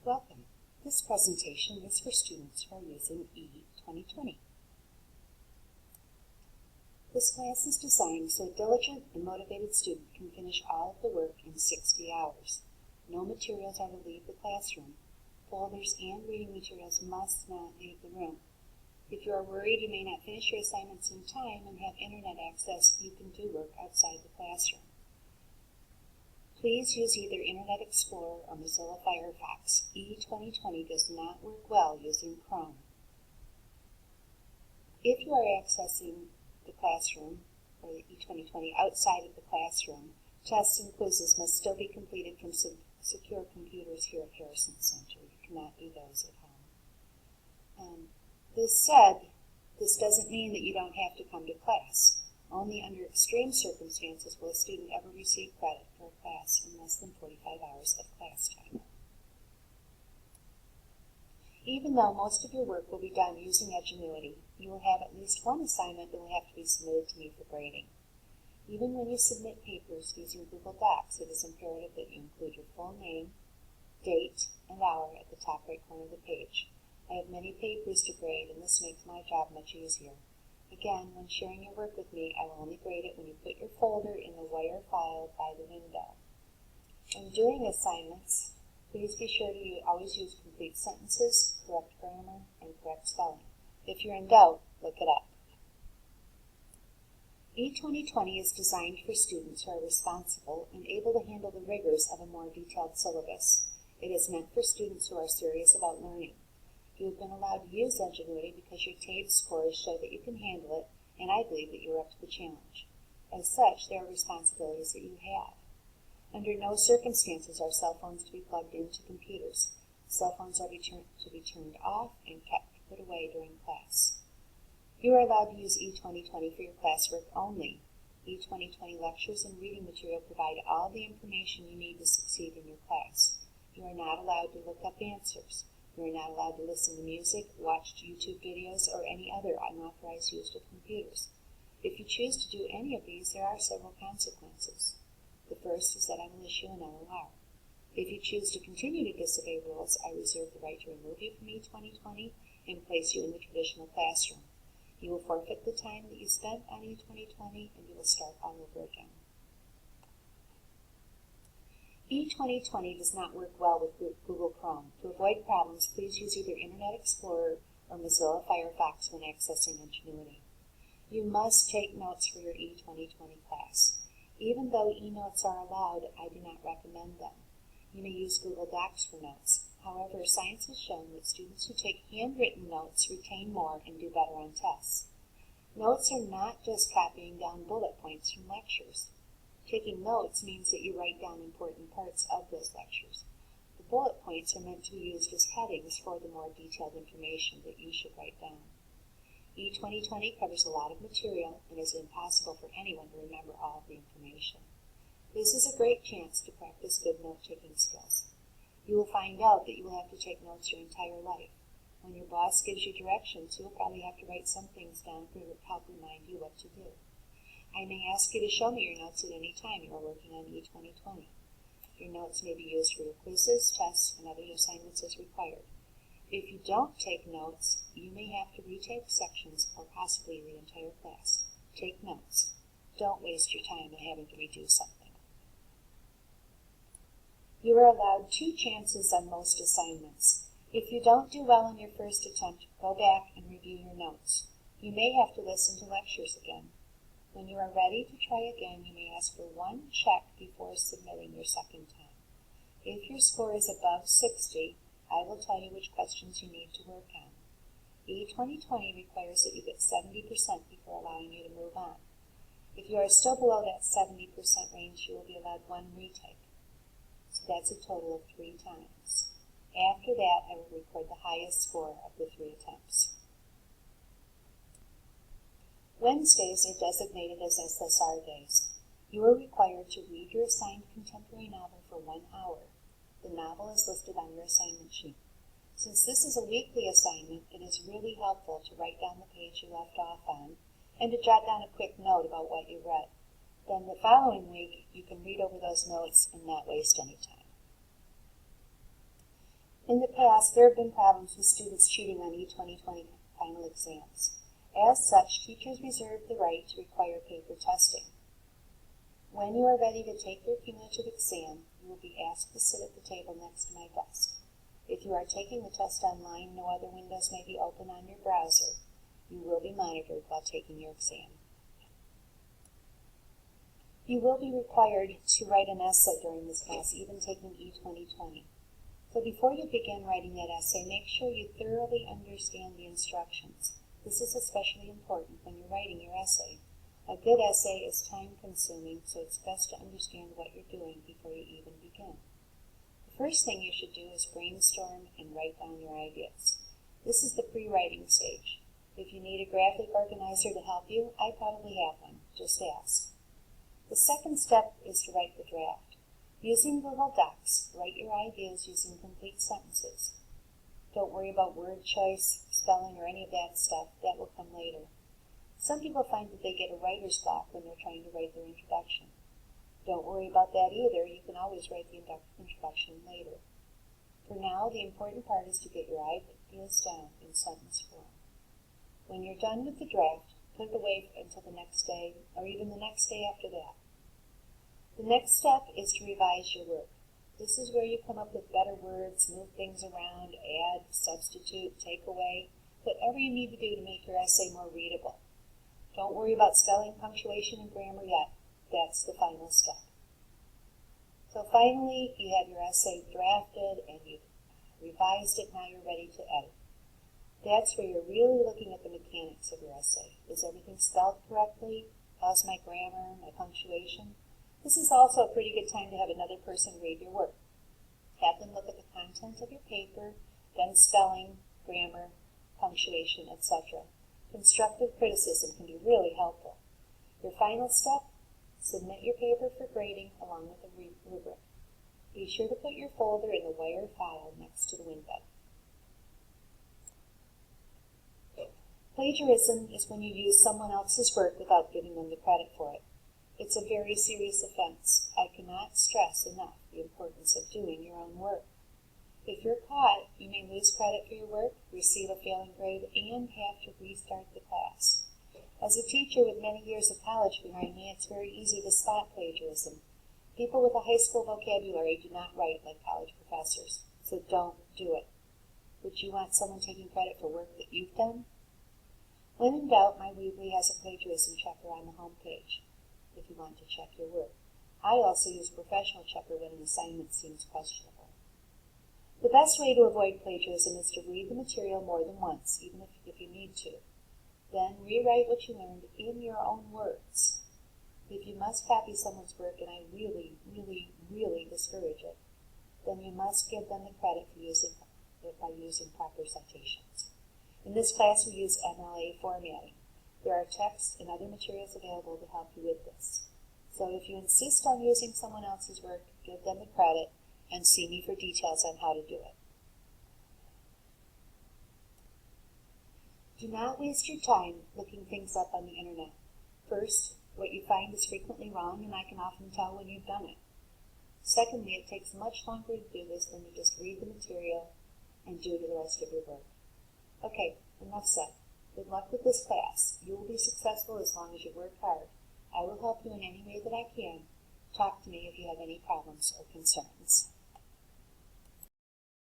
Welcome. This presentation is for students who are using E2020. This class is designed so a diligent and motivated student can finish all of the work in 60 hours. No materials are to leave the classroom. Folders and reading materials must not leave the room. If you are worried you may not finish your assignments in time and have internet access, you can do work outside the classroom. Please use either Internet Explorer or Mozilla Firefox. E2020 does not work well using Chrome. If you are accessing the classroom, or the E2020 outside of the classroom, tests and quizzes must still be completed from secure computers here at Harrison Center. You cannot do those at home. This said, this doesn't mean that you don't have to come to class. Only under extreme circumstances will a student ever receive credit for a class in less than 45 hours of class time. Even though most of your work will be done using Edgenuity, you will have at least one assignment that will have to be submitted to me for grading. Even when you submit papers using Google Docs, it is imperative that you include your full name, date, and hour at the top right corner of the page. I have many papers to grade, and this makes my job much easier. Again, when sharing your work with me, I will only grade it when you put your folder in the wire file by the window. When doing assignments, please be sure to always use complete sentences, correct grammar, and correct spelling. If you're in doubt, look it up. E2020 is designed for students who are responsible and able to handle the rigors of a more detailed syllabus. It is meant for students who are serious about learning. You have been allowed to use Edgenuity because your TABE scores show that you can handle it, and I believe that you are up to the challenge. As such, there are responsibilities that you have. Under no circumstances are cell phones to be plugged into computers. Cell phones are to be turned off and kept put away during class. You are allowed to use E2020 for your classwork only. E2020 lectures and reading material provide all the information you need to succeed in your class. You are not allowed to look up answers. You are not allowed to listen to music, watch YouTube videos, or any other unauthorized use of computers. If you choose to do any of these, there are several consequences. The first is that I will issue an LOR. If you choose to continue to disobey rules, I reserve the right to remove you from E2020 and place you in the traditional classroom. You will forfeit the time that you spent on E2020, and you will start all over again. E2020 does not work well with Google Chrome. To avoid problems, please use either Internet Explorer or Mozilla Firefox when accessing Edgenuity. You must take notes for your E2020 class. Even though e-notes are allowed, I do not recommend them. You may use Google Docs for notes. However, science has shown that students who take handwritten notes retain more and do better on tests. Notes are not just copying down bullet points from lectures. Taking notes means that you write down important parts of those lectures. The bullet points are meant to be used as headings for the more detailed information that you should write down. E2020 covers a lot of material and is impossible for anyone to remember all of the information. This is a great chance to practice good note-taking skills. You will find out that you will have to take notes your entire life. When your boss gives you directions, you will probably have to write some things down to help remind you what to do. I may ask you to show me your notes at any time you are working on E2020. Your notes may be used for your quizzes, tests, and other assignments as required. If you don't take notes, you may have to retake sections or possibly the entire class. Take notes. Don't waste your time in having to redo something. You are allowed 2 chances on most assignments. If you don't do well on your first attempt, go back and review your notes. You may have to listen to lectures again. When you are ready to try again, you may ask for 1 check before submitting your second time. If your score is above 60, I will tell you which questions you need to work on. E2020 requires that you get 70% before allowing you to move on. If you are still below that 70% range, you will be allowed 1 retake. So that's a total of 3 times. After that, I will record the highest score of the 3 attempts. Wednesdays are designated as SSR days. You are required to read your assigned contemporary novel for 1 hour. The novel is listed on your assignment sheet. Since this is a weekly assignment, it is really helpful to write down the page you left off on and to jot down a quick note about what you read. Then the following week, you can read over those notes and not waste any time. In the past, there have been problems with students cheating on E2020 final exams. As such, teachers reserve the right to require paper testing. When you are ready to take your cumulative exam, you will be asked to sit at the table next to my desk. If you are taking the test online, no other windows may be open on your browser. You will be monitored while taking your exam. You will be required to write an essay during this class, even taking E2020. So before you begin writing that essay, make sure you thoroughly understand the instructions. This is especially important when you're writing your essay. A good essay is time-consuming, so it's best to understand what you're doing before you even begin. The first thing you should do is brainstorm and write down your ideas. This is the pre-writing stage. If you need a graphic organizer to help you, I probably have one. Just ask. The second step is to write the draft. Using Google Docs, write your ideas using complete sentences. Don't worry about word choice, spelling, or any of that stuff. That will come later. Some people find that they get a writer's block when they're trying to write their introduction. Don't worry about that either. You can always write the introduction later. For now, the important part is to get your ideas down in sentence form. When you're done with the draft, put it away until the next day, or even the next day after that. The next step is to revise your work. This is where you come up with better words, move things around, add, substitute, take away, whatever you need to do to make your essay more readable. Don't worry about spelling, punctuation, and grammar yet. That's the final step. So finally, you have your essay drafted and you've revised it, now you're ready to edit. That's where you're really looking at the mechanics of your essay. Is everything spelled correctly? How's my grammar, my punctuation? This is also a pretty good time to have another person read your work. Have them look at the content of your paper, then spelling, grammar, punctuation, etc. Constructive criticism can be really helpful. Your final step, submit your paper for grading along with a rubric. Be sure to put your folder in the wire file next to the window. Plagiarism is when you use someone else's work without giving them the credit for it. It's a very serious offense. I cannot stress enough the importance of doing your own work. If you're caught, you may lose credit for your work, receive a failing grade, and have to restart the class. As a teacher with many years of college behind me, it's very easy to spot plagiarism. People with a high school vocabulary do not write like college professors, so don't do it. Would you want someone taking credit for work that you've done? When in doubt, my Weebly has a plagiarism checker on the home page, if you want to check your work. I also use a professional checker when an assignment seems questionable. The best way to avoid plagiarism is to read the material more than once, even if you need to. Then rewrite what you learned in your own words. If you must copy someone's work, and I really, really, really discourage it, then you must give them the credit for using it by using proper citations. In this class, we use MLA formatting. There are texts and other materials available to help you with this. So if you insist on using someone else's work, give them the credit and see me for details on how to do it. Do not waste your time looking things up on the internet. First, what you find is frequently wrong, and I can often tell when you've done it. Secondly, it takes much longer to do this than to just read the material and do the rest of your work. Okay, enough said. Good luck with this class. You will be successful as long as you work hard. I will help you in any way that I can. Talk to me if you have any problems or concerns.